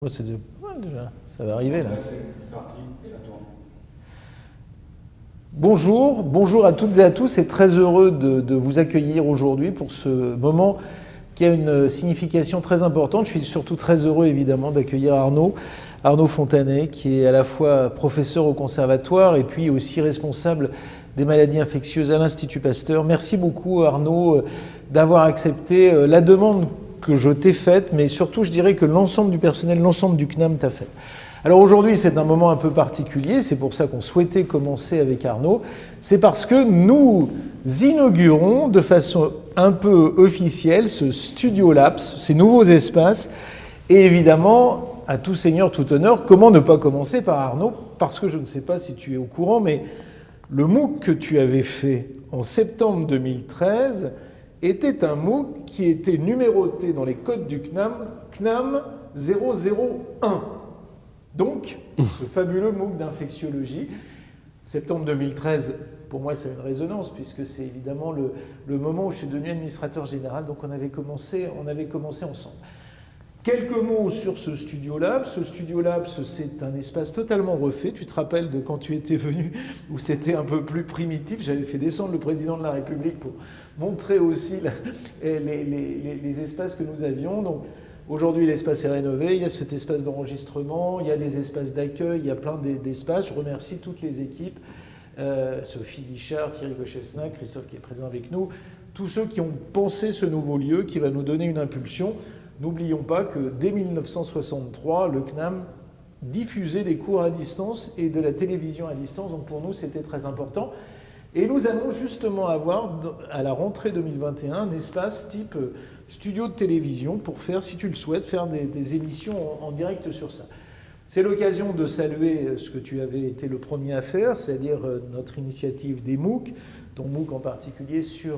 Ouais, déjà, ça va arriver là. Bonjour, bonjour à toutes et à tous et très heureux de vous accueillir aujourd'hui pour ce moment qui a une signification très importante. Je suis surtout très heureux évidemment d'accueillir Arnaud Fontanet, qui est à la fois professeur au conservatoire et puis aussi responsable des maladies infectieuses à l'Institut Pasteur. Merci beaucoup Arnaud d'avoir accepté la demande que je t'ai faite, mais surtout je dirais que l'ensemble du personnel, l'ensemble du CNAM t'a fait. Alors aujourd'hui c'est un moment un peu particulier, c'est pour ça qu'on souhaitait commencer avec Arnaud, c'est parce que nous inaugurons de façon un peu officielle ce Studio Labs, ces nouveaux espaces, et évidemment, à tout seigneur, tout honneur, comment ne pas commencer par Arnaud, parce que je ne sais pas si tu es au courant, mais le MOOC que tu avais fait en septembre 2013 était un MOOC qui était numéroté dans les codes du CNAM 001. Donc, ce fabuleux MOOC d'infectiologie, septembre 2013, pour moi, ça a une résonance, puisque c'est évidemment le moment où je suis devenu administrateur général, donc on avait commencé ensemble. Quelques mots sur ce Studio Labs. Ce Studio Labs, c'est un espace totalement refait. Tu te rappelles de quand tu étais venu, où c'était un peu plus primitif. J'avais fait descendre le président de la République pour montrer aussi les espaces que nous avions. Donc, aujourd'hui, l'espace est rénové. Il y a cet espace d'enregistrement, il y a des espaces d'accueil, il y a plein d'espaces. Je remercie toutes les équipes. Sophie Guichard, Thierry Kochesna, Christophe qui est présent avec nous. Tous ceux qui ont pensé ce nouveau lieu qui va nous donner une impulsion. N'oublions pas que dès 1963, le CNAM diffusait des cours à distance et de la télévision à distance. Donc pour nous, c'était très important. Et nous allons justement avoir, à la rentrée 2021, un espace type studio de télévision pour faire, si tu le souhaites, faire des émissions en direct sur ça. C'est l'occasion de saluer ce que tu avais été le premier à faire, c'est-à-dire notre initiative des MOOC, ton MOOC en particulier sur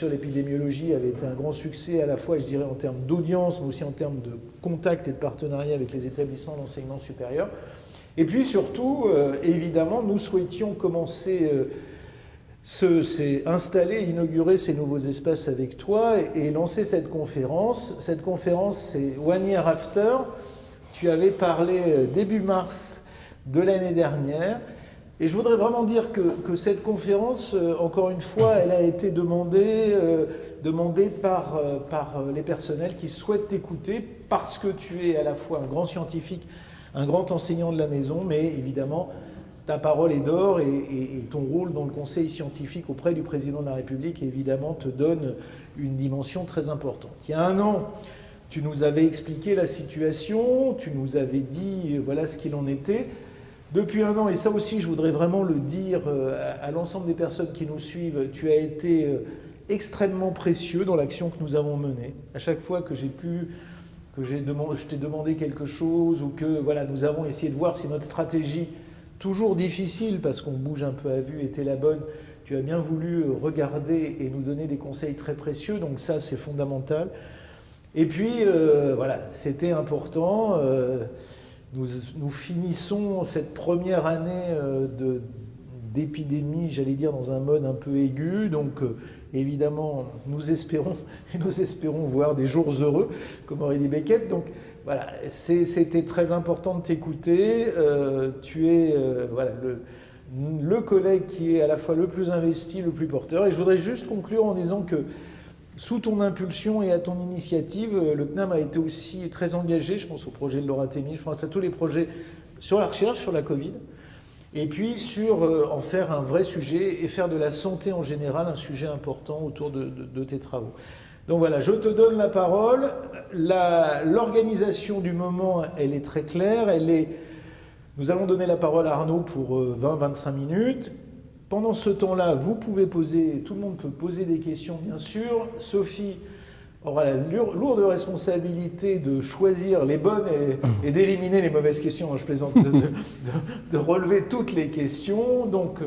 l'épidémiologie avait été un grand succès à la fois, je dirais, en termes d'audience, mais aussi en termes de contact et de partenariat avec les établissements d'enseignement supérieur. Et puis surtout, évidemment, nous souhaitions commencer, installer, inaugurer ces nouveaux espaces avec toi et lancer cette conférence. Cette conférence, c'est One Year After. Tu avais parlé début mars de l'année dernière. Et je voudrais vraiment dire que cette conférence, encore une fois, elle a été demandée par les personnels qui souhaitent t'écouter parce que tu es à la fois un grand scientifique, un grand enseignant de la maison, mais évidemment, ta parole est d'or et ton rôle dans le conseil scientifique auprès du président de la République, évidemment, te donne une dimension très importante. Il y a un an, tu nous avais expliqué la situation, tu nous avais dit voilà ce qu'il en était. Depuis un an, et ça aussi je voudrais vraiment le dire à l'ensemble des personnes qui nous suivent, tu as été extrêmement précieux dans l'action que nous avons menée. À chaque fois que je t'ai demandé quelque chose ou que voilà, nous avons essayé de voir si notre stratégie, toujours difficile parce qu'on bouge un peu à vue, était la bonne, tu as bien voulu regarder et nous donner des conseils très précieux, donc ça c'est fondamental. Et puis voilà, c'était important. Nous finissons cette première année d'épidémie, j'allais dire, dans un mode un peu aigu. Donc, évidemment, nous espérons voir des jours heureux, comme aurait dit Beckett. Donc, voilà, c'était très important de t'écouter. Tu es voilà, le collègue qui est à la fois le plus investi, le plus porteur. Et je voudrais juste conclure en disant que sous ton impulsion et à ton initiative, le CNAM a été aussi très engagé, je pense au projet de l'Oratemi, je pense à tous les projets sur la recherche, sur la Covid, et puis sur en faire un vrai sujet et faire de la santé en général un sujet important autour de tes travaux. Donc voilà, je te donne la parole. L'organisation du moment, elle est très claire. Nous allons donner la parole à Arnaud pour 20-25 minutes. Pendant ce temps-là, vous pouvez poser, tout le monde peut poser des questions, bien sûr. Sophie aura la lourde responsabilité de choisir les bonnes et d'éliminer les mauvaises questions. Je plaisante, de relever toutes les questions. Donc,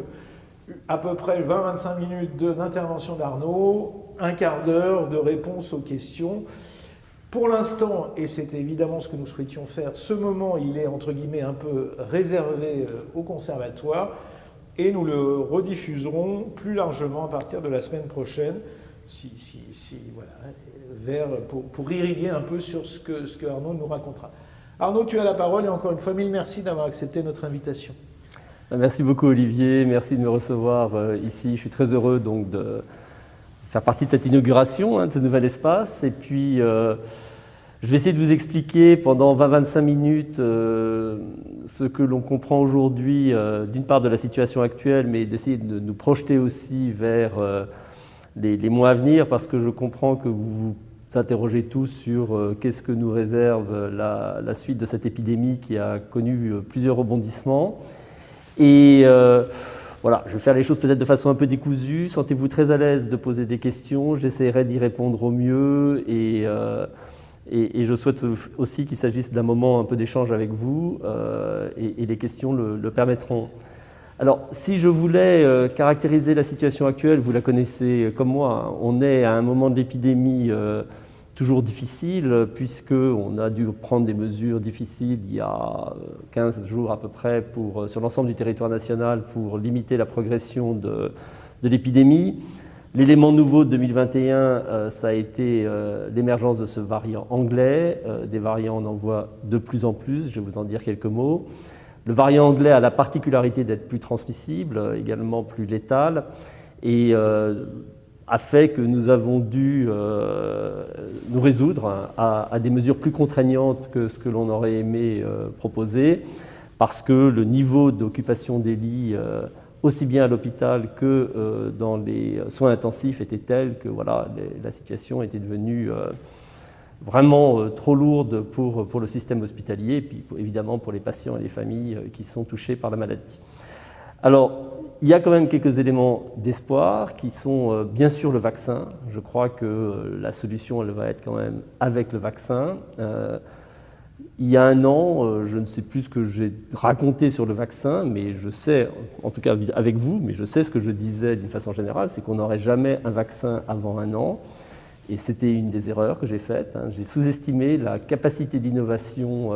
à peu près 20-25 minutes d'intervention d'Arnaud, un quart d'heure de réponse aux questions. Pour l'instant, et c'est évidemment ce que nous souhaitions faire, ce moment, il est entre guillemets un peu réservé au conservatoire. Et nous le rediffuserons plus largement à partir de la semaine prochaine, voilà, pour irriguer un peu sur ce que Arnaud nous racontera. Arnaud, tu as la parole et encore une fois, mille merci d'avoir accepté notre invitation. Merci beaucoup Olivier, merci de me recevoir ici. Je suis très heureux donc de faire partie de cette inauguration, de ce nouvel espace. Et puis, je vais essayer de vous expliquer pendant 20-25 minutes ce que l'on comprend aujourd'hui, d'une part de la situation actuelle, mais d'essayer de nous projeter aussi vers les mois à venir, parce que je comprends que vous vous interrogez tous sur qu'est-ce que nous réserve la suite de cette épidémie qui a connu plusieurs rebondissements. Et voilà, je vais faire les choses peut-être de façon un peu décousue. Sentez-vous très à l'aise de poser des questions. J'essaierai d'y répondre au mieux. Et je souhaite aussi qu'il s'agisse d'un moment un peu d'échange avec vous. Et les questions le permettront. Alors, si je voulais caractériser la situation actuelle, vous la connaissez comme moi. Hein, on est à un moment de l'épidémie toujours difficile, puisqu'on a dû prendre des mesures difficiles il y a 15 jours à peu près sur l'ensemble du territoire national pour limiter la progression de l'épidémie. L'élément nouveau de 2021, ça a été l'émergence de ce variant anglais. Des variants, on en voit de plus en plus, je vais vous en dire quelques mots. Le variant anglais a la particularité d'être plus transmissible, également plus létal, et a fait que nous avons dû nous résoudre à des mesures plus contraignantes que ce que l'on aurait aimé proposer, parce que le niveau d'occupation des lits, aussi bien à l'hôpital que dans les soins intensifs, était tel que voilà, la situation était devenue vraiment trop lourde pour le système hospitalier, et puis évidemment pour les patients et les familles qui sont touchés par la maladie. Alors, il y a quand même quelques éléments d'espoir qui sont bien sûr le vaccin. Je crois que la solution, elle va être quand même avec le vaccin. Il y a un an, je ne sais plus ce que j'ai raconté sur le vaccin, mais je sais, en tout cas avec vous, mais je sais ce que je disais d'une façon générale, c'est qu'on n'aurait jamais un vaccin avant un an. Et c'était une des erreurs que j'ai faites. Hein. J'ai sous-estimé la capacité d'innovation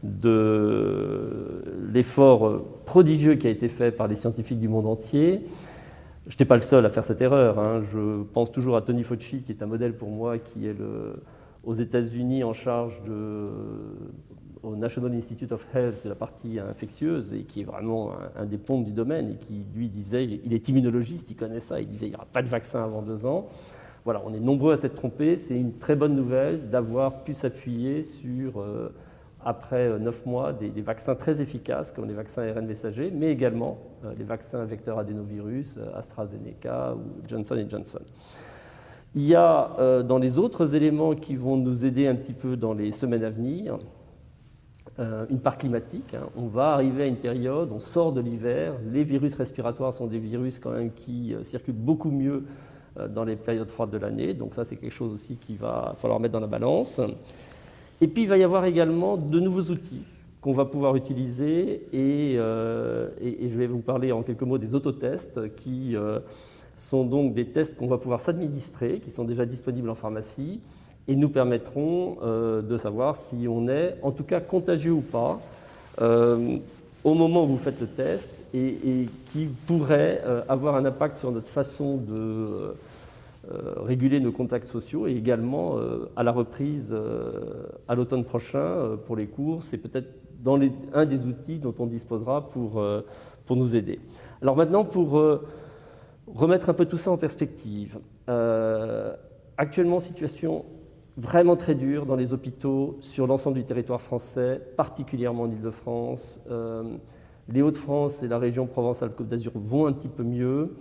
de l'effort prodigieux qui a été fait par les scientifiques du monde entier. Je n'étais pas le seul à faire cette erreur. Hein. Je pense toujours à Tony Fauci, qui est un modèle pour moi, qui est aux États-Unis en charge au National Institute of Health de la partie infectieuse, et qui est vraiment un des pompes du domaine, et qui lui disait, il est immunologiste, il connaît ça, il disait il n'y aura pas de vaccin avant 2 ans. Voilà, on est nombreux à s'être trompés. C'est une très bonne nouvelle d'avoir pu s'appuyer sur, après 9 mois, des vaccins très efficaces, comme les vaccins ARN messagers, mais également les vaccins vecteurs adénovirus, AstraZeneca ou Johnson & Johnson. Il y a dans les autres éléments qui vont nous aider un petit peu dans les semaines à venir, une part climatique. Hein. On va arriver à une période, on sort de l'hiver, les virus respiratoires sont des virus quand même qui circulent beaucoup mieux dans les périodes froides de l'année, donc ça c'est quelque chose aussi qu'il va falloir mettre dans la balance. Et puis il va y avoir également de nouveaux outils qu'on va pouvoir utiliser, et je vais vous parler en quelques mots des autotests, qui sont donc des tests qu'on va pouvoir s'administrer, qui sont déjà disponibles en pharmacie, et nous permettront de savoir si on est en tout cas contagieux ou pas au moment où vous faites le test, et qui pourrait avoir un impact sur notre façon de réguler nos contacts sociaux, et également à la reprise à l'automne prochain pour les cours. C'est peut-être un des outils dont on disposera pour nous aider. Alors maintenant, pour remettre un peu tout ça en perspective, actuellement, situation vraiment très dure dans les hôpitaux sur l'ensemble du territoire français, particulièrement en Île-de-France. Les Hauts-de-France et la région Provence-Alpes-Côte d'Azur vont un petit peu mieux,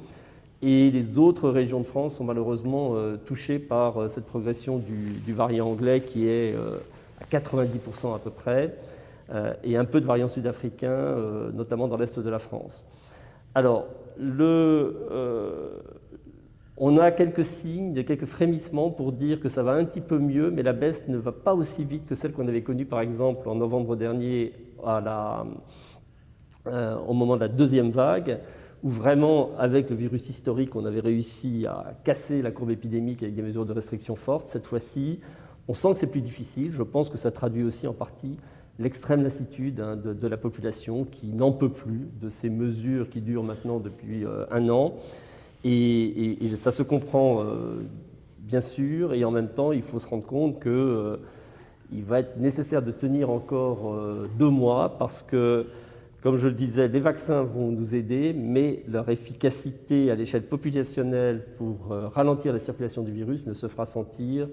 et les autres régions de France sont malheureusement touchées par cette progression du variant anglais, qui est à 90% à peu près, et un peu de variant sud-africain, notamment dans l'est de la France. Alors, on a quelques signes, quelques frémissements pour dire que ça va un petit peu mieux, mais la baisse ne va pas aussi vite que celle qu'on avait connue, par exemple, en novembre dernier, au moment de la deuxième vague, où vraiment, avec le virus historique, on avait réussi à casser la courbe épidémique avec des mesures de restriction fortes. Cette fois-ci, on sent que c'est plus difficile. Je pense que ça traduit aussi en partie l'extrême lassitude de la population, qui n'en peut plus de ces mesures qui durent maintenant depuis 1 an. Et ça se comprend bien sûr, et en même temps, il faut se rendre compte que Il va être nécessaire de tenir encore 2 mois parce que, comme je le disais, les vaccins vont nous aider, mais leur efficacité à l'échelle populationnelle pour ralentir la circulation du virus ne se fera sentir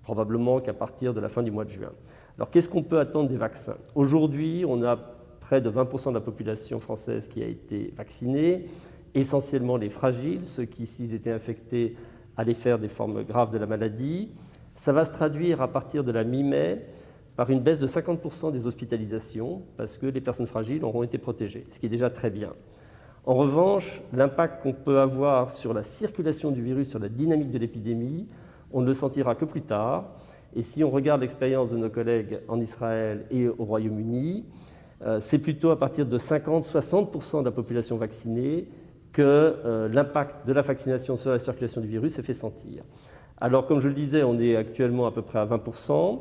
probablement qu'à partir de la fin du mois de juin. Alors, qu'est-ce qu'on peut attendre des vaccins? Aujourd'hui, on a près de 20% de la population française qui a été vaccinée, essentiellement les fragiles, ceux qui, s'ils étaient infectés, allaient faire des formes graves de la maladie. Ça va se traduire à partir de la mi-mai par une baisse de 50% des hospitalisations, parce que les personnes fragiles auront été protégées, ce qui est déjà très bien. En revanche, l'impact qu'on peut avoir sur la circulation du virus, sur la dynamique de l'épidémie, on ne le sentira que plus tard. Et si on regarde l'expérience de nos collègues en Israël et au Royaume-Uni, c'est plutôt à partir de 50-60% de la population vaccinée que l'impact de la vaccination sur la circulation du virus se fait sentir. Alors, comme je le disais, on est actuellement à peu près à 20%.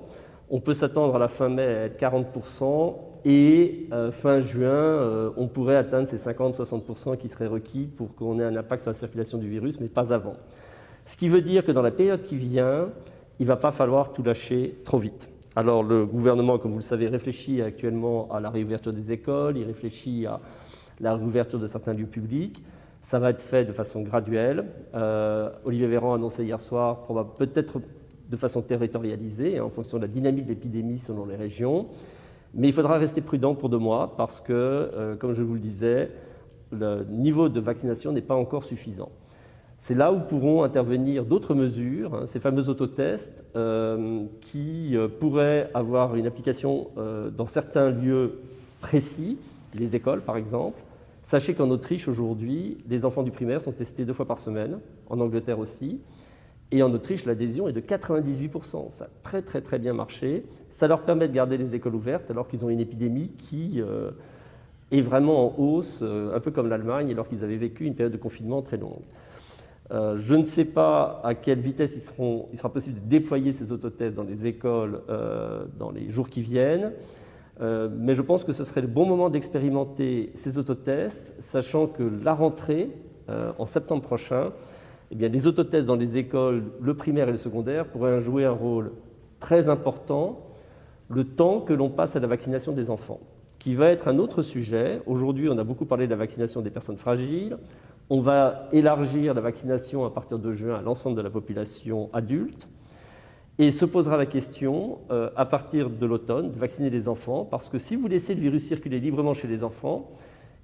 On peut s'attendre à la fin mai à être 40% et fin juin, on pourrait atteindre ces 50-60% qui seraient requis pour qu'on ait un impact sur la circulation du virus, mais pas avant. Ce qui veut dire que dans la période qui vient, il ne va pas falloir tout lâcher trop vite. Alors le gouvernement, comme vous le savez, réfléchit actuellement à la réouverture des écoles, il réfléchit à la réouverture de certains lieux publics. Ça va être fait de façon graduelle. Olivier Véran a annoncé hier soir, peut-être de façon territorialisée, en fonction de la dynamique de l'épidémie selon les régions. Mais il faudra rester prudent pour 2 mois parce que, comme je vous le disais, le niveau de vaccination n'est pas encore suffisant. C'est là où pourront intervenir d'autres mesures, ces fameux autotests qui pourraient avoir une application dans certains lieux précis, les écoles par exemple. Sachez qu'en Autriche aujourd'hui, les enfants du primaire sont testés 2 fois par semaine, en Angleterre aussi. Et en Autriche, l'adhésion est de 98%. Ça a très bien marché. Ça leur permet de garder les écoles ouvertes alors qu'ils ont une épidémie qui est vraiment en hausse, un peu comme l'Allemagne, alors qu'ils avaient vécu une période de confinement très longue. Je ne sais pas à quelle vitesse il sera possible de déployer ces autotests dans les écoles dans les jours qui viennent, mais je pense que ce serait le bon moment d'expérimenter ces autotests, sachant que la rentrée, en septembre prochain, eh bien, les autotests dans les écoles, le primaire et le secondaire, pourraient jouer un rôle très important le temps que l'on passe à la vaccination des enfants, qui va être un autre sujet. Aujourd'hui, on a beaucoup parlé de la vaccination des personnes fragiles. On va élargir la vaccination à partir de juin à l'ensemble de la population adulte. Et se posera la question, à partir de l'automne, de vacciner les enfants, parce que si vous laissez le virus circuler librement chez les enfants,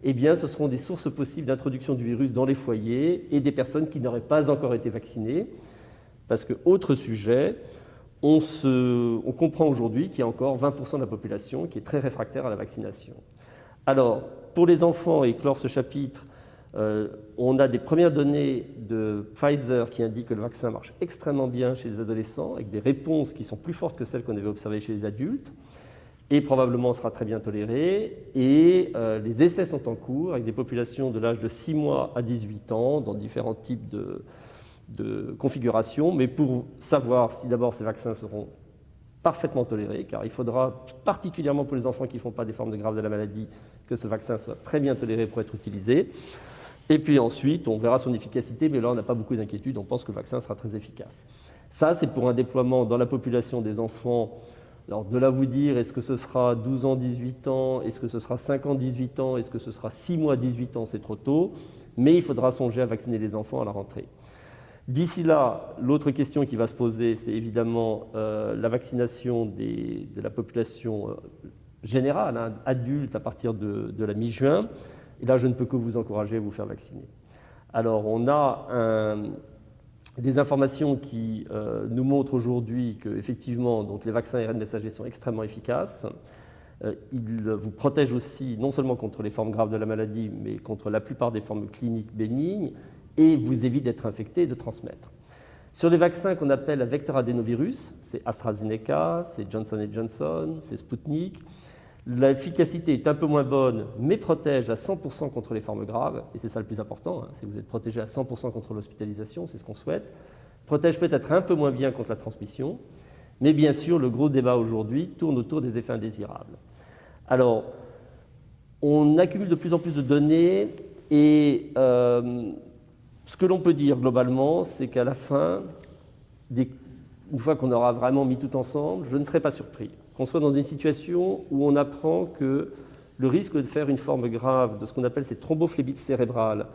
eh bien, ce seront des sources possibles d'introduction du virus dans les foyers et des personnes qui n'auraient pas encore été vaccinées. Parce que, autre sujet, on comprend aujourd'hui qu'il y a encore 20% de la population qui est très réfractaire à la vaccination. Alors, pour les enfants, et clore ce chapitre, on a des premières données de Pfizer qui indiquent que le vaccin marche extrêmement bien chez les adolescents, avec des réponses qui sont plus fortes que celles qu'on avait observées chez les adultes, et probablement sera très bien toléré. Et les essais sont en cours avec des populations de l'âge de 6 mois à 18 ans, dans différents types de configurations, mais pour savoir si d'abord ces vaccins seront parfaitement tolérés, car il faudra, particulièrement pour les enfants qui ne font pas des formes graves de la maladie, que ce vaccin soit très bien toléré pour être utilisé. Et puis ensuite, on verra son efficacité, mais là, on n'a pas beaucoup d'inquiétude, on pense que le vaccin sera très efficace. Ça, c'est pour un déploiement dans la population des enfants. Alors, de là vous dire, est-ce que ce sera 12 ans, 18 ans, est-ce que ce sera 5 ans, 18 ans, est-ce que ce sera 6 mois, 18 ans, c'est trop tôt, mais il faudra songer à vacciner les enfants à la rentrée. D'ici là, l'autre question qui va se poser, c'est évidemment la vaccination de la population générale, hein, adulte, à partir de la mi-juin. Et là, je ne peux que vous encourager à vous faire vacciner. Alors, on a des informations qui nous montrent aujourd'hui qu'effectivement, les vaccins ARN messagers sont extrêmement efficaces. Ils vous protègent aussi non seulement contre les formes graves de la maladie, mais contre la plupart des formes cliniques bénignes, et vous évite d'être infecté et de transmettre. Sur les vaccins qu'on appelle à vecteur adénovirus, c'est AstraZeneca, c'est Johnson & Johnson, c'est Sputnik, l'efficacité est un peu moins bonne, mais protège à 100% contre les formes graves, et c'est ça le plus important, hein, c'est que vous êtes protégé à 100% contre l'hospitalisation, c'est ce qu'on souhaite, protège peut-être un peu moins bien contre la transmission, mais bien sûr, le gros débat aujourd'hui tourne autour des effets indésirables. Alors, on accumule de plus en plus de données, et ce que l'on peut dire globalement, c'est qu'à la fin, des une fois qu'on aura vraiment mis tout ensemble, je ne serai pas surpris qu'on soit dans une situation où on apprend que le risque de faire une forme grave de ce qu'on appelle ces thrombophlébite cérébrales,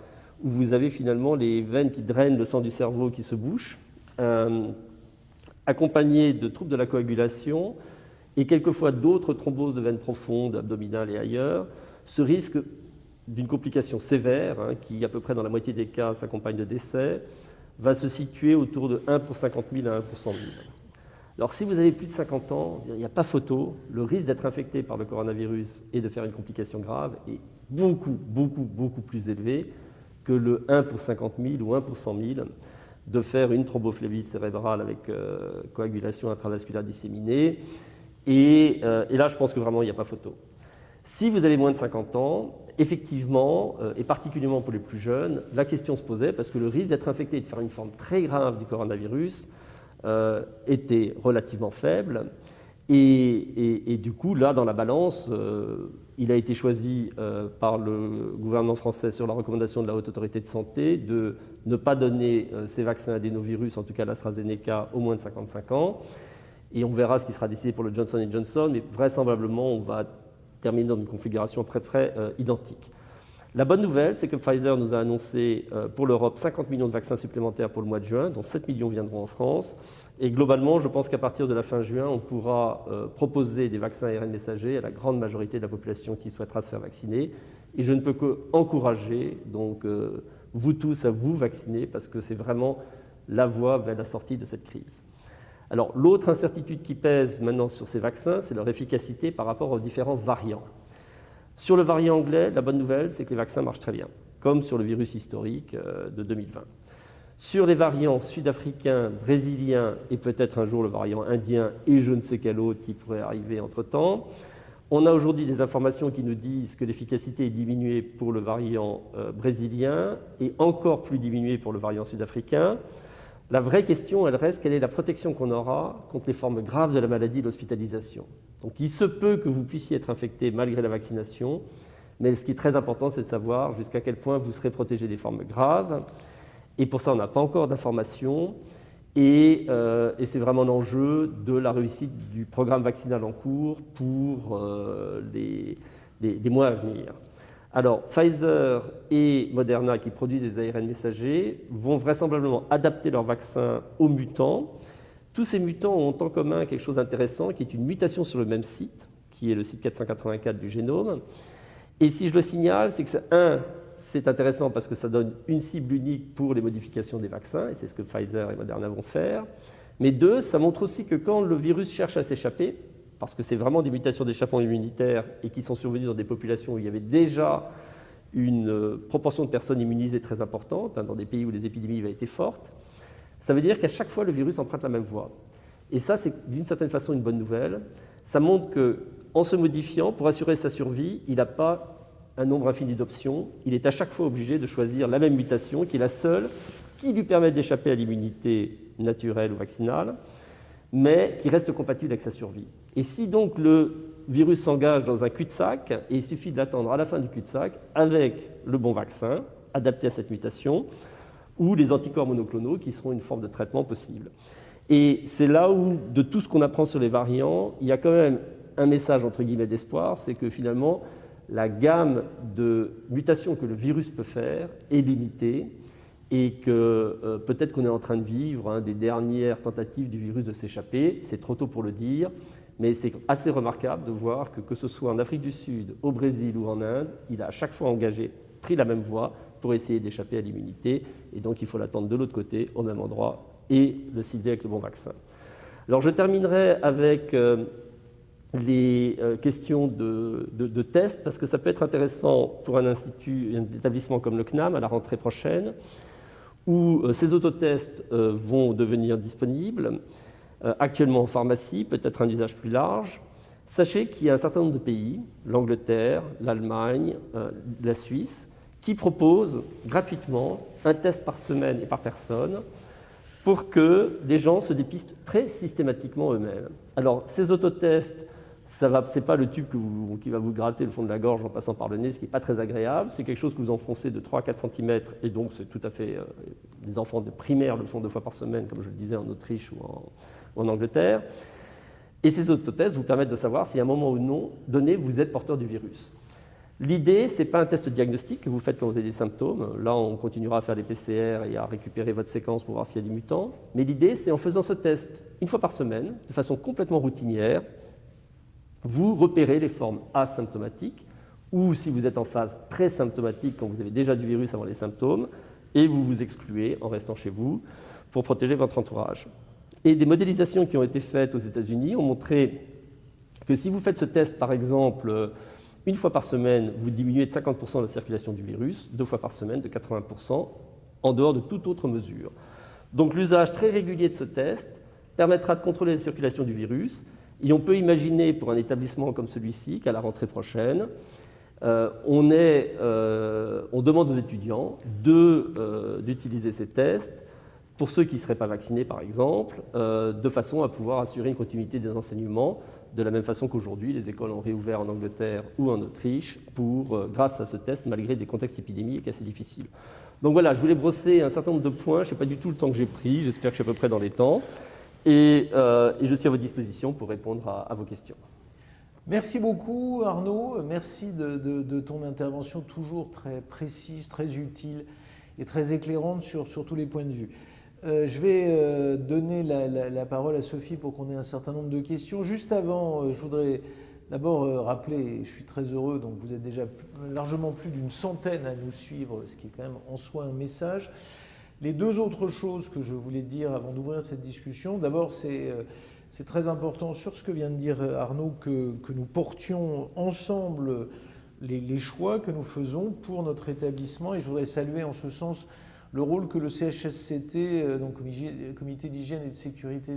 où vous avez finalement les veines qui drainent le sang du cerveau qui se bouchent, accompagné de troubles de la coagulation et quelquefois d'autres thromboses de veines profondes, abdominales et ailleurs, ce risque d'une complication sévère, qui à peu près dans la moitié des cas s'accompagne de décès, va se situer autour de 1 pour 50 000 à 1 pour 100 000. Alors si vous avez plus de 50 ans, il n'y a pas photo, le risque d'être infecté par le coronavirus et de faire une complication grave est beaucoup plus élevé que le 1 pour 50 000 ou 1 pour 100 000 de faire une thrombophlébite cérébrale avec coagulation intravasculaire disséminée. Et là, je pense que vraiment, il n'y a pas photo. Si vous avez moins de 50 ans, effectivement, et particulièrement pour les plus jeunes, la question se posait parce que le risque d'être infecté et de faire une forme très grave du coronavirus était relativement faible. Et du coup, là, dans la balance, il a été choisi par le gouvernement français sur la recommandation de la Haute Autorité de Santé de ne pas donner ces vaccins adénovirus, en tout cas l'AstraZeneca, au moins de 55 ans. Et on verra ce qui sera décidé pour le Johnson & Johnson, mais vraisemblablement, on va terminer dans une configuration à peu près identique. La bonne nouvelle, c'est que Pfizer nous a annoncé pour l'Europe 50 millions de vaccins supplémentaires pour le mois de juin, dont 7 millions viendront en France. Et globalement, je pense qu'à partir de la fin juin, on pourra proposer des vaccins ARN messagers à la grande majorité de la population qui souhaitera se faire vacciner. Et je ne peux qu'encourager donc vous tous à vous vacciner parce que c'est vraiment la voie vers la sortie de cette crise. Alors, l'autre incertitude qui pèse maintenant sur ces vaccins, c'est leur efficacité par rapport aux différents variants. Sur le variant anglais, la bonne nouvelle, c'est que les vaccins marchent très bien, comme sur le virus historique de 2020. Sur les variants sud-africains, brésiliens et peut-être un jour le variant indien et je ne sais quel autre qui pourrait arriver entre-temps, on a aujourd'hui des informations qui nous disent que l'efficacité est diminuée pour le variant brésilien et encore plus diminuée pour le variant sud-africain. La vraie question, elle reste, quelle est la protection qu'on aura contre les formes graves de la maladie et l'hospitalisation. Donc il se peut que vous puissiez être infecté malgré la vaccination, mais ce qui est très important, c'est de savoir jusqu'à quel point vous serez protégé des formes graves. Et pour ça, on n'a pas encore d'informations. Et c'est vraiment l'enjeu de la réussite du programme vaccinal en cours pour les mois à venir. Alors, Pfizer et Moderna, qui produisent des ARN messagers, vont vraisemblablement adapter leurs vaccins aux mutants. Tous ces mutants ont en commun quelque chose d'intéressant, qui est une mutation sur le même site, qui est le site 484 du génome. Et si je le signale, c'est que c'est intéressant parce que ça donne une cible unique pour les modifications des vaccins, et c'est ce que Pfizer et Moderna vont faire. Mais deux, ça montre aussi que quand le virus cherche à s'échapper, parce que c'est vraiment des mutations d'échappement immunitaire et qui sont survenues dans des populations où il y avait déjà une proportion de personnes immunisées très importante, dans des pays où les épidémies avaient été fortes, ça veut dire qu'à chaque fois, le virus emprunte la même voie. Et ça, c'est d'une certaine façon une bonne nouvelle. Ça montre qu'en se modifiant, pour assurer sa survie, il n'a pas un nombre infini d'options. Il est à chaque fois obligé de choisir la même mutation, qui est la seule qui lui permet d'échapper à l'immunité naturelle ou vaccinale, mais qui reste compatible avec sa survie. Et si donc le virus s'engage dans un cul-de-sac, et il suffit de l'attendre à la fin du cul-de-sac, avec le bon vaccin, adapté à cette mutation, ou les anticorps monoclonaux, qui seront une forme de traitement possible. Et c'est là où, de tout ce qu'on apprend sur les variants, il y a quand même un message, entre guillemets, d'espoir, c'est que finalement, la gamme de mutations que le virus peut faire est limitée, et que peut-être qu'on est en train de vivre des dernières tentatives du virus de s'échapper. C'est trop tôt pour le dire, mais c'est assez remarquable de voir que ce soit en Afrique du Sud, au Brésil ou en Inde, il a à chaque fois pris la même voie pour essayer d'échapper à l'immunité, et donc il faut l'attendre de l'autre côté, au même endroit, et le cibler avec le bon vaccin. Alors je terminerai avec les questions de tests, parce que ça peut être intéressant pour un institut, un établissement comme le CNAM à la rentrée prochaine, où ces autotests vont devenir disponibles, actuellement en pharmacie, peut-être un usage plus large. Sachez qu'il y a un certain nombre de pays, l'Angleterre, l'Allemagne, la Suisse, qui proposent gratuitement un test par semaine et par personne pour que les gens se dépistent très systématiquement eux-mêmes. Alors, ces autotests, ce n'est pas le tube qui va vous gratter le fond de la gorge en passant par le nez, ce qui n'est pas très agréable. C'est quelque chose que vous enfoncez de 3 à 4 cm, et donc c'est tout à fait... les enfants de primaire le font 2 fois par semaine, comme je le disais, en Autriche en Angleterre. Et ces autotests vous permettent de savoir si à un moment ou non donné, vous êtes porteur du virus. L'idée, ce n'est pas un test diagnostique que vous faites quand vous avez des symptômes. Là, on continuera à faire des PCR et à récupérer votre séquence pour voir s'il y a des mutants. Mais l'idée, c'est en faisant ce test une fois par semaine, de façon complètement routinière, vous repérez les formes asymptomatiques ou si vous êtes en phase pré-symptomatique, quand vous avez déjà du virus avant les symptômes, et vous vous excluez en restant chez vous pour protéger votre entourage. Et des modélisations qui ont été faites aux États-Unis ont montré que si vous faites ce test, par exemple, une fois par semaine, vous diminuez de 50% la circulation du virus, 2 fois par semaine de 80%, en dehors de toute autre mesure. Donc l'usage très régulier de ce test permettra de contrôler la circulation du virus, et on peut imaginer pour un établissement comme celui-ci qu'à la rentrée prochaine, on demande aux étudiants d'utiliser ces tests pour ceux qui ne seraient pas vaccinés, par exemple, de façon à pouvoir assurer une continuité des enseignements, de la même façon qu'aujourd'hui, les écoles ont réouvert en Angleterre ou en Autriche grâce à ce test, malgré des contextes épidémiques assez difficiles. Donc voilà, je voulais brosser un certain nombre de points, je ne sais pas du tout le temps que j'ai pris, j'espère que je suis à peu près dans les temps, et je suis à votre disposition pour répondre à vos questions. Merci beaucoup Arnaud, merci de ton intervention toujours très précise, très utile et très éclairante sur tous les points de vue. Je vais donner la parole à Sophie pour qu'on ait un certain nombre de questions. Juste avant, je voudrais d'abord rappeler, et je suis très heureux, donc vous êtes déjà largement plus d'une centaine à nous suivre, ce qui est quand même en soi un message. Les deux autres choses que je voulais dire avant d'ouvrir cette discussion, d'abord c'est très important sur ce que vient de dire Arnaud que nous portions ensemble les choix que nous faisons pour notre établissement, et je voudrais saluer en ce sens le rôle que le CHSCT, donc Comité d'hygiène et de sécurité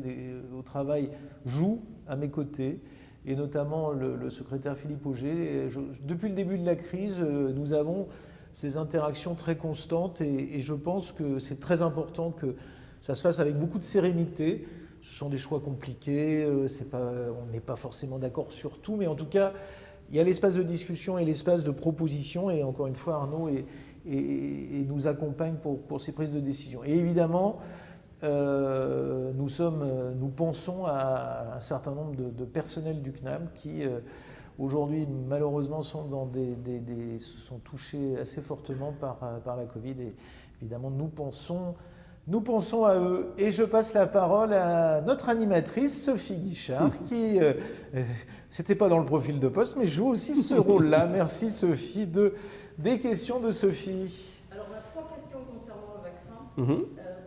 au travail, joue à mes côtés, et notamment le secrétaire Philippe Auger. Depuis le début de la crise, nous avons ces interactions très constantes, et je pense que c'est très important que ça se fasse avec beaucoup de sérénité. Ce sont des choix compliqués, on n'est pas forcément d'accord sur tout, mais en tout cas, il y a l'espace de discussion et l'espace de proposition, et encore une fois, Arnaud et nous accompagne pour ces prises de décision. Et évidemment, nous pensons à un certain nombre de personnels du CNAM qui, aujourd'hui, malheureusement, sont touchés assez fortement par la Covid. Et évidemment, nous pensons à eux. Et je passe la parole à notre animatrice, Sophie Guichard, qui, c'était pas dans le profil de poste, mais joue aussi ce rôle-là. Merci Sophie. Des questions de Sophie. Alors, on a 3 questions concernant le vaccin.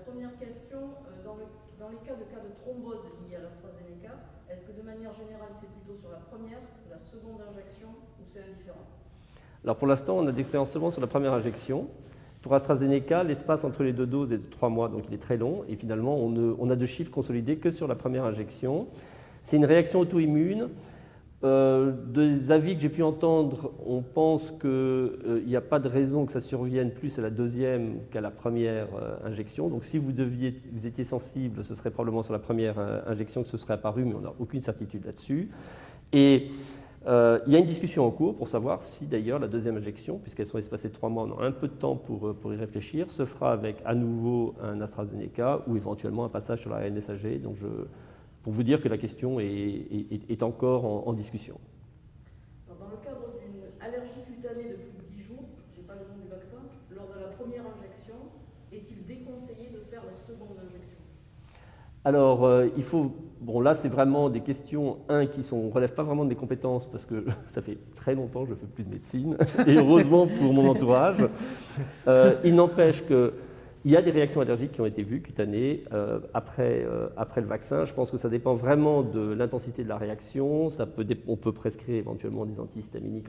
Première question, dans les cas de thrombose liés à l'AstraZeneca, est-ce que de manière générale, c'est plutôt sur la première ou la seconde injection, ou c'est indifférent? Alors pour l'instant, on a d'expérience seulement sur la première injection. Pour AstraZeneca, l'espace entre les 2 doses est de 3 mois, donc il est très long, et finalement, on a de chiffres consolidés que sur la première injection. C'est une réaction auto-immune. Des avis que j'ai pu entendre, on pense qu'il n'y a pas de raison que ça survienne plus à la deuxième qu'à la première injection. Donc si vous étiez sensible, ce serait probablement sur la première injection que ce serait apparu, mais on n'a aucune certitude là-dessus. Et il y a une discussion en cours pour savoir si d'ailleurs la deuxième injection, puisqu'elles sont espacées de 3 mois, on a un peu de temps pour y réfléchir, se fera avec à nouveau un AstraZeneca ou éventuellement un passage sur la NSAG. Donc pour vous dire que la question est encore en discussion. Alors, dans le cadre d'une allergie cutanée de plus de 10 jours, je n'ai pas le nom du vaccin, lors de la première injection, est-il déconseillé de faire la seconde injection? Alors, bon là c'est vraiment des questions, qui ne relèvent pas vraiment de mes compétences, parce que ça fait très longtemps que je ne fais plus de médecine, et heureusement pour mon entourage. Il n'empêche que il y a des réactions allergiques qui ont été vues, cutanées, après le vaccin. Je pense que ça dépend vraiment de l'intensité de la réaction. On peut prescrire éventuellement des antihistaminiques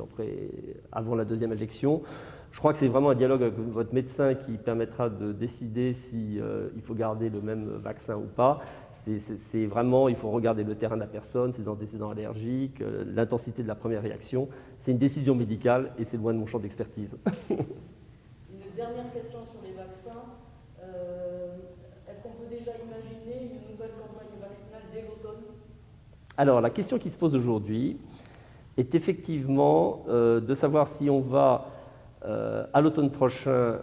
avant la deuxième injection. Je crois que c'est vraiment un dialogue avec votre médecin qui permettra de décider si il faut garder le même vaccin ou pas. C'est vraiment, il faut regarder le terrain de la personne, ses antécédents allergiques, l'intensité de la première réaction. C'est une décision médicale et c'est loin de mon champ d'expertise. Une dernière question sur les vaccins. Est-ce qu'on peut déjà imaginer une nouvelle campagne vaccinale dès l'automne? Alors, la question qui se pose aujourd'hui est effectivement de savoir si on va à l'automne prochain,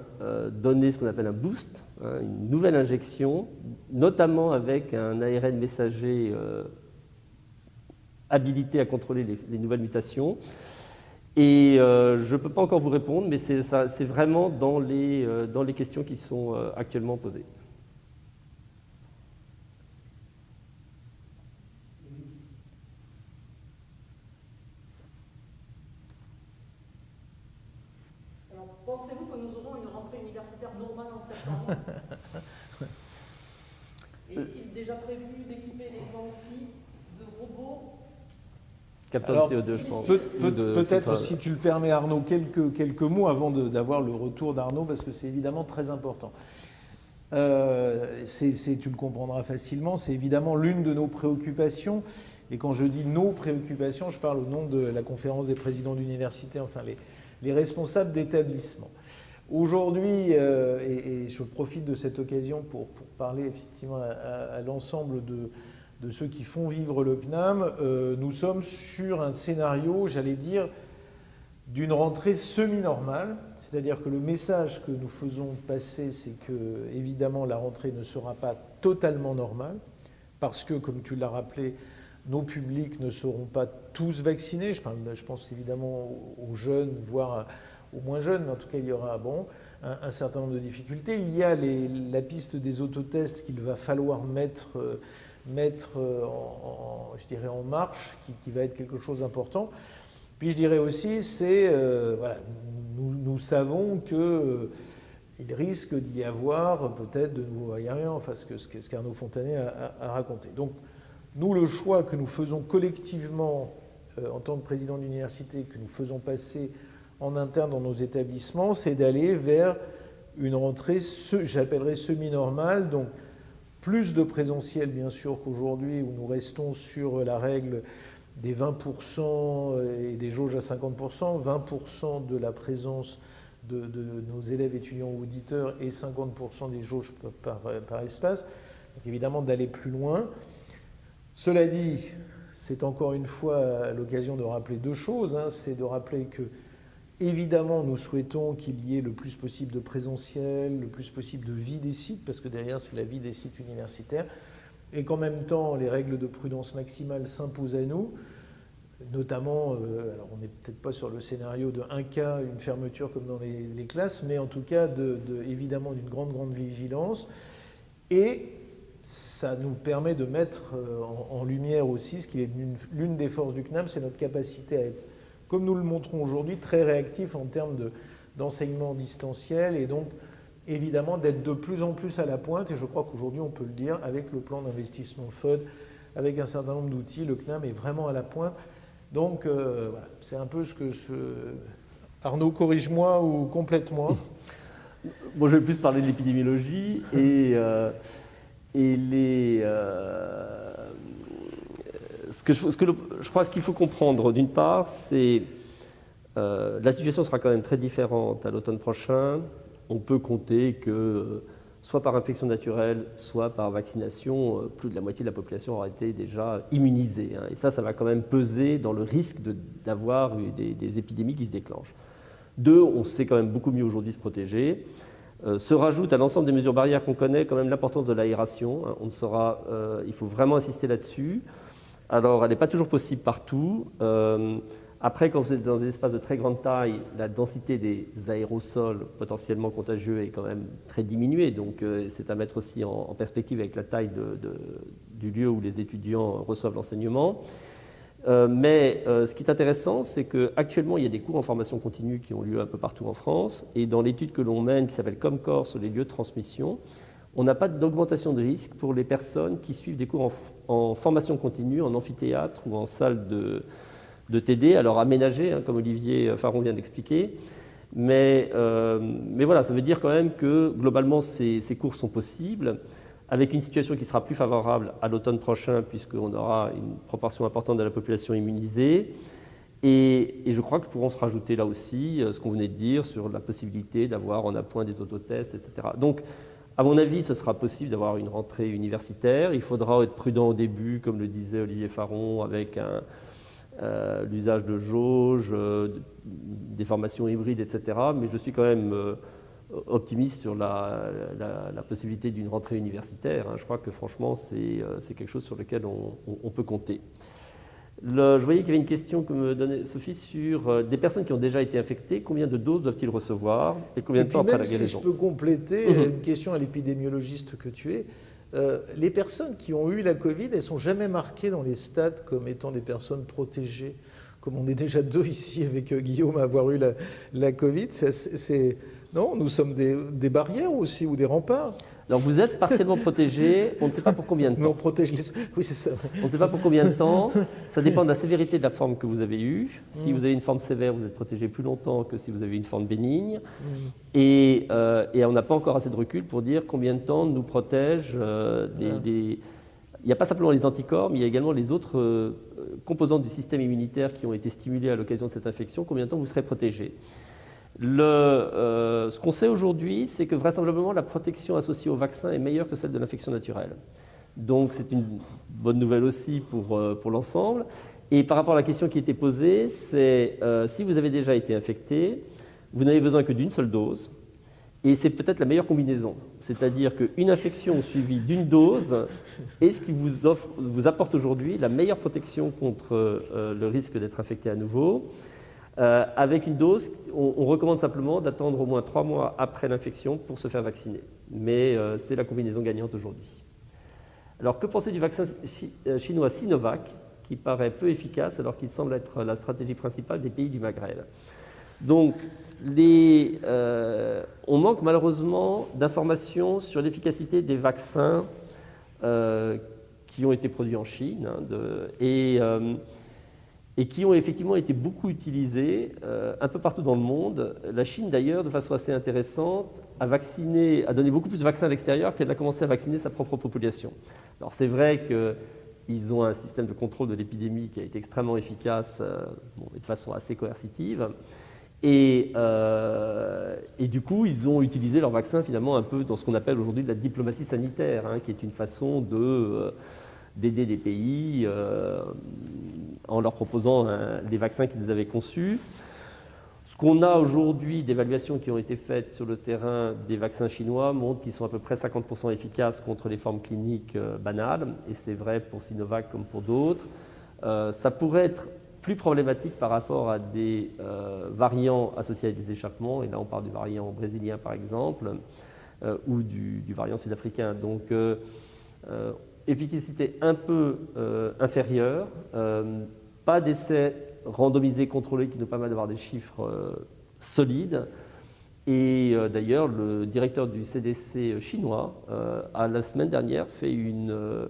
donner ce qu'on appelle un boost, hein, une nouvelle injection, notamment avec un ARN messager habilité à contrôler les nouvelles mutations. Et je ne peux pas encore vous répondre, mais c'est vraiment dans les questions qui sont actuellement posées. Alors, pensez-vous que nous aurons une rentrée universitaire normale en septembre? Est-il déjà prévu d'équiper les amphis de robots? Capteur de CO2, je pense. Peut-être, si tu le permets, Arnaud, quelques mots avant d'avoir le retour d'Arnaud, parce que c'est évidemment très important. Tu le comprendras facilement, c'est évidemment l'une de nos préoccupations. Et quand je dis nos préoccupations, je parle au nom de la conférence des présidents d'université, enfin les responsables d'établissement. Aujourd'hui, et je profite de cette occasion pour parler effectivement à l'ensemble de ceux qui font vivre le CNAM, nous sommes sur un scénario, j'allais dire, d'une rentrée semi-normale. C'est-à-dire que le message que nous faisons passer, c'est que, évidemment, la rentrée ne sera pas totalement normale, parce que, comme tu l'as rappelé, nos publics ne seront pas tous vaccinés. Je pense évidemment aux jeunes, voire aux moins jeunes, mais en tout cas, il y aura un certain nombre de difficultés. Il y a la piste des autotests qu'il va falloir mettre je dirais en marche, qui va être quelque chose d'important. Puis je dirais aussi, voilà, nous savons qu'il risque d'y avoir peut-être de nouveaux variants, enfin ce qu'Arnaud Fontanet a raconté. Donc nous, le choix que nous faisons collectivement en tant que président d'université, que nous faisons passer en interne dans nos établissements, c'est d'aller vers une rentrée, j'appellerais semi-normale, donc plus de présentiel, bien sûr, qu'aujourd'hui, où nous restons sur la règle des 20% et des jauges à 50%, 20% de la présence de nos élèves étudiants ou auditeurs et 50% des jauges par espace. Donc évidemment, d'aller plus loin. Cela dit, c'est encore une fois l'occasion de rappeler deux choses. C'est de rappeler que, évidemment, nous souhaitons qu'il y ait le plus possible de présentiel, le plus possible de vie des sites, parce que derrière, c'est la vie des sites universitaires, et qu'en même temps, les règles de prudence maximale s'imposent à nous, notamment, alors on n'est peut-être pas sur le scénario de un cas, une fermeture comme dans les classes, mais en tout cas, évidemment, d'une grande vigilance. Et ça nous permet de mettre en lumière aussi ce qui est l'une des forces du CNAM, c'est notre capacité à être, comme nous le montrons aujourd'hui, très réactif en termes d'enseignement distanciel et donc évidemment d'être de plus en plus à la pointe. Et je crois qu'aujourd'hui, on peut le dire, avec le plan d'investissement FOD, avec un certain nombre d'outils, le CNAM est vraiment à la pointe. Donc voilà, c'est un peu ce que... Arnaud, corrige-moi ou complète-moi. Bon, je vais plus parler de l'épidémiologie et je crois qu'il faut comprendre, d'une part, c'est la situation sera quand même très différente à l'automne prochain. On peut compter que, soit par infection naturelle, soit par vaccination, plus de la moitié de la population aura été déjà immunisée. Et ça va quand même peser dans le risque d'avoir des épidémies qui se déclenchent. Deux, on sait quand même beaucoup mieux aujourd'hui se protéger. Se rajoute à l'ensemble des mesures barrières qu'on connaît quand même l'importance de l'aération. Il faut vraiment insister là-dessus. Alors, elle n'est pas toujours possible partout. Après, quand vous êtes dans des espaces de très grande taille, la densité des aérosols potentiellement contagieux est quand même très diminuée. Donc, c'est à mettre aussi en perspective avec la taille du lieu où les étudiants reçoivent l'enseignement. Mais ce qui est intéressant, c'est qu'actuellement, il y a des cours en formation continue qui ont lieu un peu partout en France. Et dans l'étude que l'on mène, qui s'appelle Comcore sur les lieux de transmission, on n'a pas d'augmentation de risque pour les personnes qui suivent des cours en formation continue, en amphithéâtre ou en salle de TD, alors aménagées, comme Olivier Faron vient d'expliquer. Mais voilà, ça veut dire quand même que globalement, ces cours sont possibles, avec une situation qui sera plus favorable à l'automne prochain, puisqu'on aura une proportion importante de la population immunisée. Et je crois que pourront se rajouter là aussi ce qu'on venait de dire sur la possibilité d'avoir en appoint des autotests, etc. Donc, à mon avis, ce sera possible d'avoir une rentrée universitaire. Il faudra être prudent au début, comme le disait Olivier Faron, avec l'usage de jauges, des formations hybrides, etc. Mais je suis quand même optimiste sur la possibilité d'une rentrée universitaire. Je crois que franchement, c'est quelque chose sur lequel on peut compter. Je voyais qu'il y avait une question que me donnait Sophie sur des personnes qui ont déjà été infectées. Combien de doses doivent-ils recevoir et combien de temps après la guérison? Si je peux compléter, une question à l'épidémiologiste que tu es. Les personnes qui ont eu la Covid, elles ne sont jamais marquées dans les stats comme étant des personnes protégées. Comme on est déjà deux ici avec Guillaume à avoir eu la Covid, non, nous sommes des barrières aussi ou des remparts. Alors vous êtes partiellement protégé, on ne sait pas pour combien de temps. Non, protège les... Oui, c'est ça. On ne sait pas pour combien de temps, ça dépend de la sévérité de la forme que vous avez eue. Si vous avez une forme sévère, vous êtes protégé plus longtemps que si vous avez une forme bénigne. Et on n'a pas encore assez de recul pour dire combien de temps nous protègent il n'y a pas simplement les anticorps, mais il y a également les autres composantes du système immunitaire qui ont été stimulées à l'occasion de cette infection, combien de temps vous serez protégé. Ce qu'on sait aujourd'hui, c'est que vraisemblablement la protection associée au vaccin est meilleure que celle de l'infection naturelle. Donc c'est une bonne nouvelle aussi pour l'ensemble. Et par rapport à la question qui était posée, c'est si vous avez déjà été infecté, vous n'avez besoin que d'une seule dose. Et c'est peut-être la meilleure combinaison. C'est-à-dire qu'une infection suivie d'une dose est ce qui vous apporte aujourd'hui la meilleure protection contre le risque d'être infecté à nouveau. Avec une dose, on recommande simplement d'attendre au moins 3 mois après l'infection pour se faire vacciner. Mais c'est la combinaison gagnante aujourd'hui. Alors que penser du vaccin chinois Sinovac, qui paraît peu efficace alors qu'il semble être la stratégie principale des pays du Maghreb? Donc, on manque malheureusement d'informations sur l'efficacité des vaccins qui ont été produits en Chine et qui ont effectivement été beaucoup utilisés un peu partout dans le monde. La Chine, d'ailleurs, de façon assez intéressante, a donné beaucoup plus de vaccins à l'extérieur qu'elle a commencé à vacciner sa propre population. Alors c'est vrai qu'ils ont un système de contrôle de l'épidémie qui a été extrêmement efficace, de façon assez coercitive. Et du coup, ils ont utilisé leur vaccin finalement un peu dans ce qu'on appelle aujourd'hui de la diplomatie sanitaire, qui est une façon d'aider des pays en leur proposant les vaccins qu'ils avaient conçus. Ce qu'on a aujourd'hui d'évaluations qui ont été faites sur le terrain des vaccins chinois montre qu'ils sont à peu près 50% efficaces contre les formes cliniques banales, et c'est vrai pour Sinovac comme pour d'autres. Ça pourrait être plus problématique par rapport à des variants associés à des échappements, et là on parle du variant brésilien par exemple, ou du variant sud-africain. Donc efficacité un peu inférieure, pas d'essais randomisés contrôlés qui nous permettent d'avoir des chiffres solides. Et d'ailleurs, le directeur du CDC chinois a la semaine dernière fait une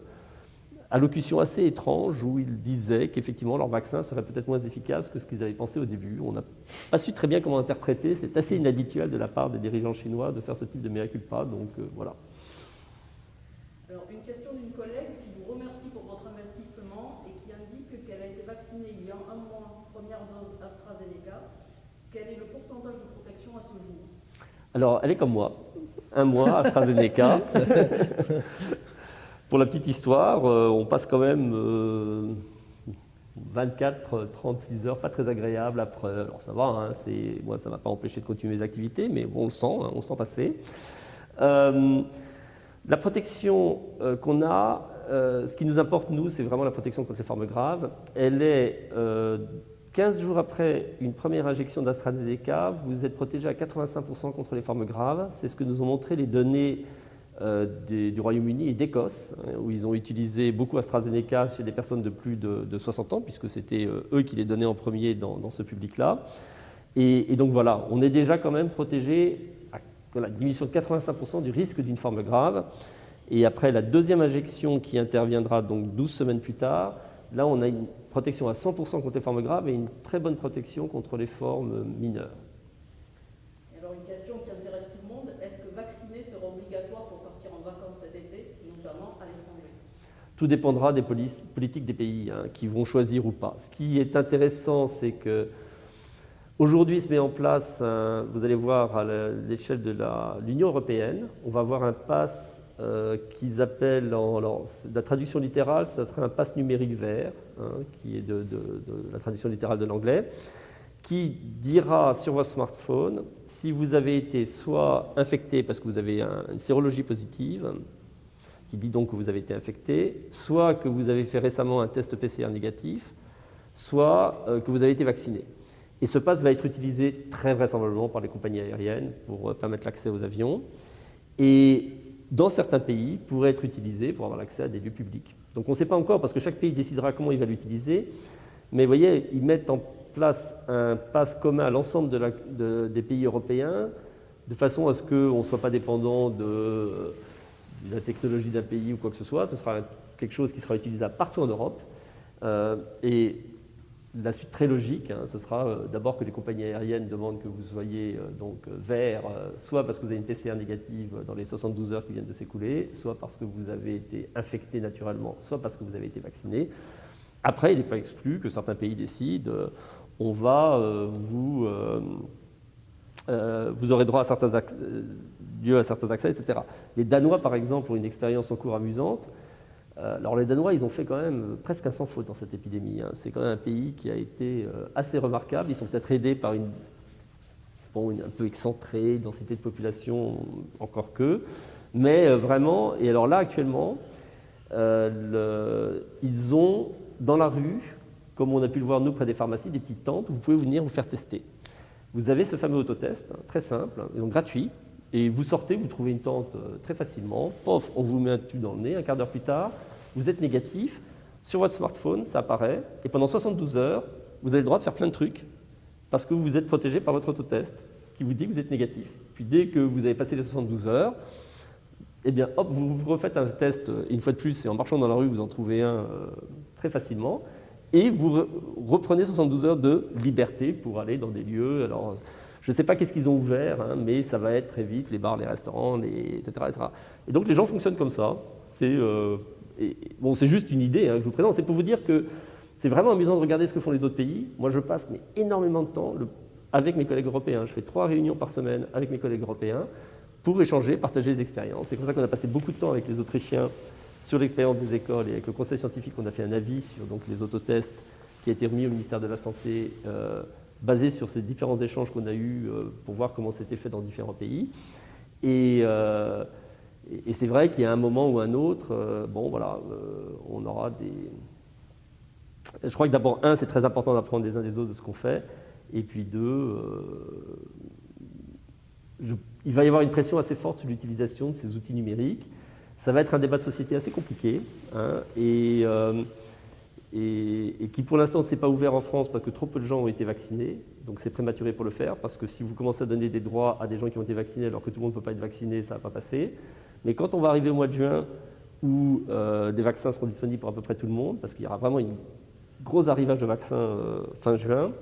allocution assez étrange où il disait qu'effectivement leur vaccin serait peut-être moins efficace que ce qu'ils avaient pensé au début. On n'a pas su très bien comment interpréter, c'est assez inhabituel de la part des dirigeants chinois de faire ce type de mea culpa, donc voilà. Alors, une question d'une collègue qui vous remercie pour votre investissement et qui indique qu'elle a été vaccinée il y a un mois, première dose AstraZeneca. Quel est le pourcentage de protection à ce jour? Alors, elle est comme moi, un mois AstraZeneca. Pour la petite histoire, on passe quand même 24-36 heures, pas très agréable après. Alors ça va, moi ça ne m'a pas empêché de continuer mes activités, mais bon, on le sent passer. La protection qu'on a, ce qui nous importe, nous, c'est vraiment la protection contre les formes graves. Elle est 15 jours après une première injection d'AstraZeneca, vous êtes protégé à 85% contre les formes graves. C'est ce que nous ont montré les données du Royaume-Uni et d'Écosse, où ils ont utilisé beaucoup AstraZeneca chez des personnes de plus de 60 ans, puisque c'était eux qui les donnaient en premier dans ce public-là. Et donc voilà, on est déjà quand même protégé à diminution de 85% du risque d'une forme grave. Et après la deuxième injection qui interviendra donc 12 semaines plus tard, là on a une protection à 100% contre les formes graves et une très bonne protection contre les formes mineures. Et alors une question qui intéresse tout le monde, est-ce que vacciner sera obligatoire pour partir en vacances cet été, notamment à l'étranger? Tout dépendra des politiques des pays qui vont choisir ou pas. Ce qui est intéressant, c'est que Aujourd'hui se met en place, vous allez voir à l'échelle de l'Union européenne, on va avoir un pass qu'ils appellent, alors, la traduction littérale, ça serait un pass numérique vert, qui est de la traduction littérale de l'anglais, qui dira sur votre smartphone si vous avez été soit infecté parce que vous avez une sérologie positive, qui dit donc que vous avez été infecté, soit que vous avez fait récemment un test PCR négatif, soit que vous avez été vacciné. Et ce pass va être utilisé très vraisemblablement par les compagnies aériennes pour permettre l'accès aux avions. Et dans certains pays, pourrait être utilisé pour avoir l'accès à des lieux publics. Donc on ne sait pas encore, parce que chaque pays décidera comment il va l'utiliser, mais vous voyez, ils mettent en place un pass commun à l'ensemble des pays européens, de façon à ce qu'on ne soit pas dépendant de la technologie d'un pays ou quoi que ce soit. Ce sera quelque chose qui sera utilisable partout en Europe. Et la suite très logique, ce sera d'abord que les compagnies aériennes demandent que vous soyez vert, soit parce que vous avez une PCR négative dans les 72 heures qui viennent de s'écouler, soit parce que vous avez été infecté naturellement, soit parce que vous avez été vacciné. Après, il n'est pas exclu que certains pays décident on va vous aurez droit à certains lieux à certains accès, etc. Les Danois, par exemple, ont une expérience en cours amusante. Alors les Danois, ils ont fait quand même presque un sans faute dans cette épidémie. C'est quand même un pays qui a été assez remarquable. Ils sont peut-être aidés par une un peu excentrée, densité de population, encore que. Mais vraiment, et alors là, actuellement, ils ont dans la rue, comme on a pu le voir nous près des pharmacies, des petites tentes où vous pouvez venir vous faire tester. Vous avez ce fameux autotest, très simple, donc gratuit, et vous sortez, vous trouvez une tente très facilement, pof, on vous met un tube dans le nez, un quart d'heure plus tard, vous êtes négatif, sur votre smartphone, ça apparaît, et pendant 72 heures, vous avez le droit de faire plein de trucs, parce que vous êtes protégé par votre autotest, qui vous dit que vous êtes négatif. Puis dès que vous avez passé les 72 heures, eh bien, hop, vous refaites un test, une fois de plus, et en marchant dans la rue, vous en trouvez un très facilement, et vous reprenez 72 heures de liberté pour aller dans des lieux. Alors, je ne sais pas qu'est-ce qu'ils ont ouvert, mais ça va être très vite, les bars, les restaurants, etc., etc. Et donc les gens fonctionnent comme ça. C'est juste une idée que je vous présente. C'est pour vous dire que c'est vraiment amusant de regarder ce que font les autres pays. Moi, je passe énormément de temps avec mes collègues européens. Je fais 3 réunions par semaine avec mes collègues européens pour échanger, partager des expériences. C'est comme ça qu'on a passé beaucoup de temps avec les Autrichiens sur l'expérience des écoles, et avec le conseil scientifique, on a fait un avis sur les autotests qui a été remis au ministère de la Santé, basé sur ces différents échanges qu'on a eus pour voir comment c'était fait dans différents pays. Et c'est vrai qu'il y a un moment ou un autre, on aura des... Je crois que d'abord, c'est très important d'apprendre les uns des autres de ce qu'on fait, et puis 2, il va y avoir une pression assez forte sur l'utilisation de ces outils numériques. Ça va être un débat de société assez compliqué et qui pour l'instant ne s'est pas ouvert en France parce que trop peu de gens ont été vaccinés, donc c'est prématuré pour le faire, parce que si vous commencez à donner des droits à des gens qui ont été vaccinés alors que tout le monde ne peut pas être vacciné, ça ne va pas passer. Mais quand on va arriver au mois de juin où des vaccins seront disponibles pour à peu près tout le monde, parce qu'il y aura vraiment un gros arrivage de vaccins fin juin,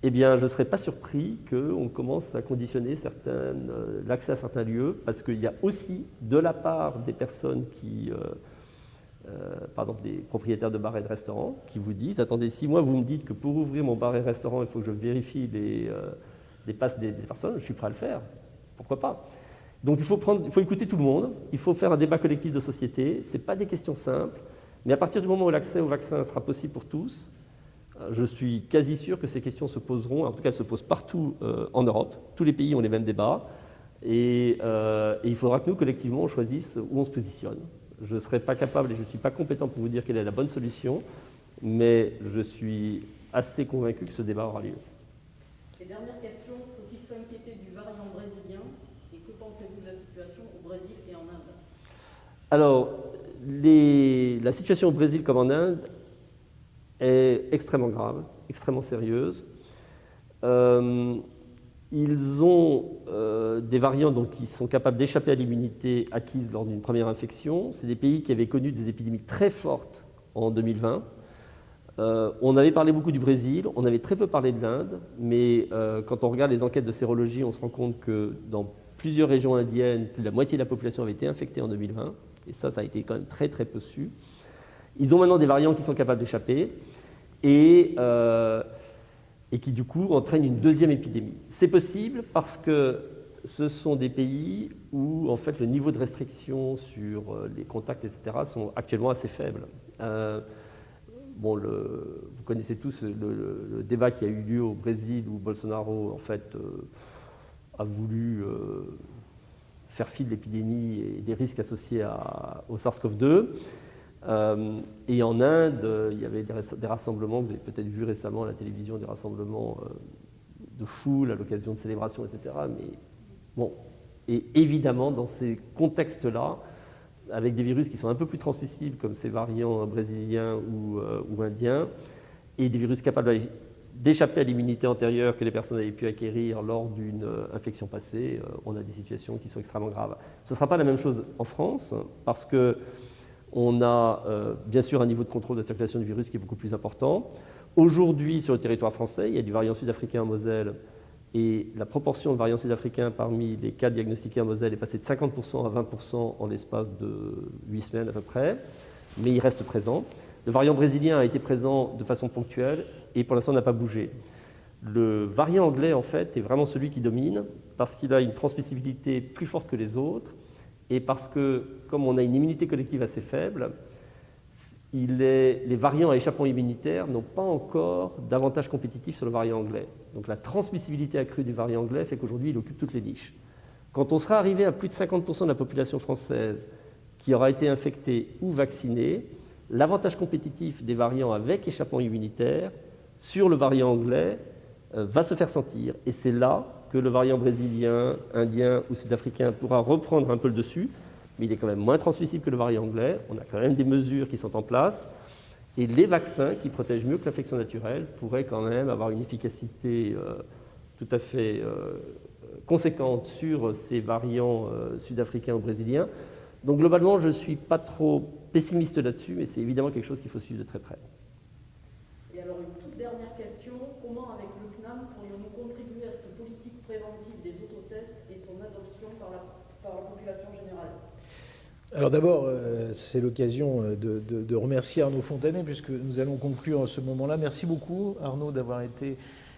eh bien, je ne serais pas surpris qu'on commence à conditionner l'accès à certains lieux, parce qu'il y a aussi, de la part des personnes qui, par exemple des propriétaires de bars et de restaurants, qui vous disent « Attendez, si moi vous me dites que pour ouvrir mon bar et restaurant, il faut que je vérifie les passes des personnes, je suis prêt à le faire. Pourquoi pas ?» Donc il faut écouter tout le monde, il faut faire un débat collectif de société. Ce n'est pas des questions simples, mais à partir du moment où l'accès au vaccin sera possible pour tous, je suis quasi sûr que ces questions se poseront, en tout cas elles se posent partout en Europe. Tous les pays ont les mêmes débats et il faudra que nous, collectivement, on choisisse où on se positionne. Je ne serai pas capable et je ne suis pas compétent pour vous dire quelle est la bonne solution, mais je suis assez convaincu que ce débat aura lieu. Et dernière question, faut-il s'inquiéter du variant brésilien et que pensez-vous de la situation au Brésil et en Inde? Alors, la situation au Brésil comme en Inde est extrêmement grave, extrêmement sérieuse. Ils ont des variants qui sont capables d'échapper à l'immunité acquise lors d'une première infection. C'est des pays qui avaient connu des épidémies très fortes en 2020. On avait parlé beaucoup du Brésil, on avait très peu parlé de l'Inde, mais quand on regarde les enquêtes de sérologie, on se rend compte que dans plusieurs régions indiennes, plus de la moitié de la population avait été infectée en 2020, et ça a été quand même très très peu su. Ils ont maintenant des variants qui sont capables d'échapper, et et qui du coup entraîne une deuxième épidémie. C'est possible parce que ce sont des pays où en fait le niveau de restriction sur les contacts, etc., sont actuellement assez faibles. Bon, vous connaissez tous le débat qui a eu lieu au Brésil où Bolsonaro en fait a voulu faire fi de l'épidémie et des risques associés au SARS-CoV-2. Et en Inde, il y avait des rassemblements, vous avez peut-être vu récemment à la télévision, des rassemblements de foule à l'occasion de célébrations, etc. Mais bon, et évidemment, dans ces contextes-là, avec des virus qui sont un peu plus transmissibles, comme ces variants brésiliens ou indiens, et des virus capables d'échapper à l'immunité antérieure que les personnes avaient pu acquérir lors d'une infection passée, on a des situations qui sont extrêmement graves. Ce ne sera pas la même chose en France, parce qu'on a bien sûr un niveau de contrôle de la circulation du virus qui est beaucoup plus important. Aujourd'hui, sur le territoire français, il y a du variant sud-africain en Moselle, et la proportion de variants sud-africains parmi les cas diagnostiqués en Moselle est passée de 50% à 20% en l'espace de 8 semaines à peu près, mais il reste présent. Le variant brésilien a été présent de façon ponctuelle et pour l'instant n'a pas bougé. Le variant anglais, en fait, est vraiment celui qui domine parce qu'il a une transmissibilité plus forte que les autres et parce que, comme on a une immunité collective assez faible, les variants à échappement immunitaire n'ont pas encore d'avantage compétitif sur le variant anglais. Donc la transmissibilité accrue du variant anglais fait qu'aujourd'hui, il occupe toutes les niches. Quand on sera arrivé à plus de 50% de la population française qui aura été infectée ou vaccinée, l'avantage compétitif des variants avec échappement immunitaire sur le variant anglais va se faire sentir. Et c'est là que le variant brésilien, indien ou sud-africain pourra reprendre un peu le dessus, mais il est quand même moins transmissible que le variant anglais. On a quand même des mesures qui sont en place. Et les vaccins, qui protègent mieux que l'infection naturelle, pourraient quand même avoir une efficacité tout à fait conséquente sur ces variants sud-africains ou brésiliens. Donc globalement, je ne suis pas trop pessimiste là-dessus, mais c'est évidemment quelque chose qu'il faut suivre de très près. Et alors une toute dernière question, comment avec le CNAM pourrions-nous contribuer à cette politique préventive des autotests et son adoption par la population générale ? Alors d'abord, c'est l'occasion de remercier Arnaud Fontanet, puisque nous allons conclure à ce moment-là. Merci beaucoup Arnaud d'avoir été...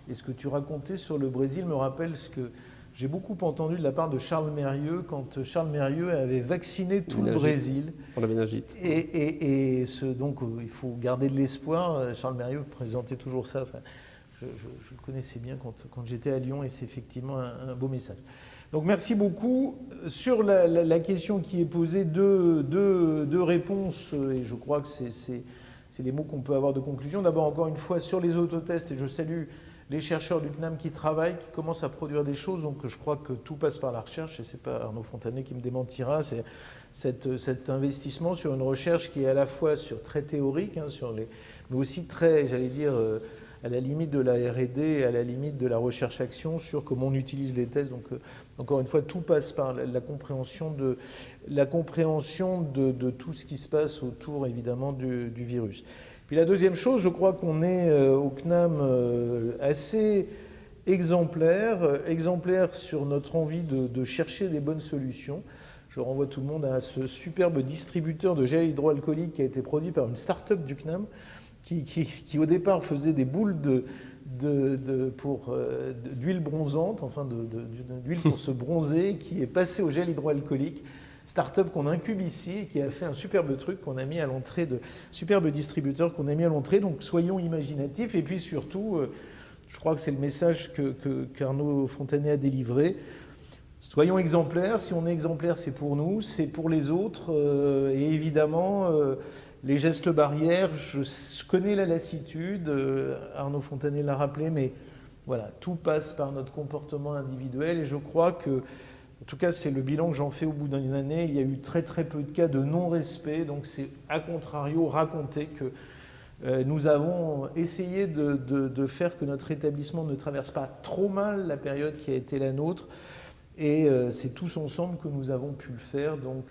Et ce que tu racontais sur le Brésil me rappelle ce que j'ai beaucoup entendu de la part de Charles Mérieux, quand Charles Mérieux avait vacciné tout le Brésil. Pour la méningite. Donc il faut garder de l'espoir. Charles Mérieux présentait toujours ça. Enfin, je le connaissais bien quand j'étais à Lyon et c'est effectivement un beau message. Donc merci beaucoup. Sur la question qui est posée, deux réponses, et je crois que c'est les mots qu'on peut avoir de conclusion. D'abord, encore une fois, sur les autotests, et je salue les chercheurs du CNAM qui travaillent, qui commencent à produire des choses, donc je crois que tout passe par la recherche, et ce n'est pas Arnaud Fontanet qui me démentira, c'est cet investissement sur une recherche qui est à la fois très théorique, mais aussi très, j'allais dire, à la limite de la R&D, à la limite de la recherche-action sur comment on utilise les tests. Donc, encore une fois, tout passe par la compréhension de tout ce qui se passe autour, évidemment, du virus. Puis la deuxième chose, je crois qu'on est au CNAM assez exemplaire sur notre envie de chercher des bonnes solutions. Je renvoie tout le monde à ce superbe distributeur de gel hydroalcoolique qui a été produit par une start-up du CNAM, qui au départ faisait des boules d'huile bronzante, enfin d'huile pour se bronzer, qui est passé au gel hydroalcoolique. Start-up qu'on incube ici et qui a fait un superbe truc qu'on a mis à l'entrée, superbe distributeur qu'on a mis à l'entrée. Donc soyons imaginatifs et puis surtout, je crois que c'est le message qu'Arnaud Fontanet a délivré. Soyons exemplaires. Si on est exemplaire, c'est pour nous, c'est pour les autres. Et évidemment, les gestes barrières, je connais la lassitude, Arnaud Fontanet l'a rappelé, mais voilà, tout passe par notre comportement individuel et je crois que, en tout cas c'est le bilan que j'en fais au bout d'une année, il y a eu très peu de cas de non-respect, donc c'est à contrario raconter que nous avons essayé de faire que notre établissement ne traverse pas trop mal la période qui a été la nôtre et c'est tous ensemble que nous avons pu le faire, donc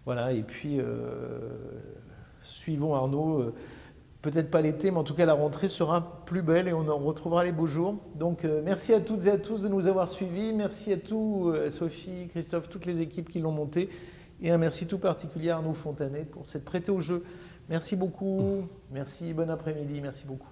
voilà, et puis... suivons Arnaud, peut-être pas l'été, mais en tout cas la rentrée sera plus belle et on en retrouvera les beaux jours. Donc merci à toutes et à tous de nous avoir suivis, merci à tous, à Sophie, Christophe, toutes les équipes qui l'ont monté et un merci tout particulier à Arnaud Fontanet pour s'être prêté au jeu. Merci beaucoup, merci, bon après-midi, merci beaucoup.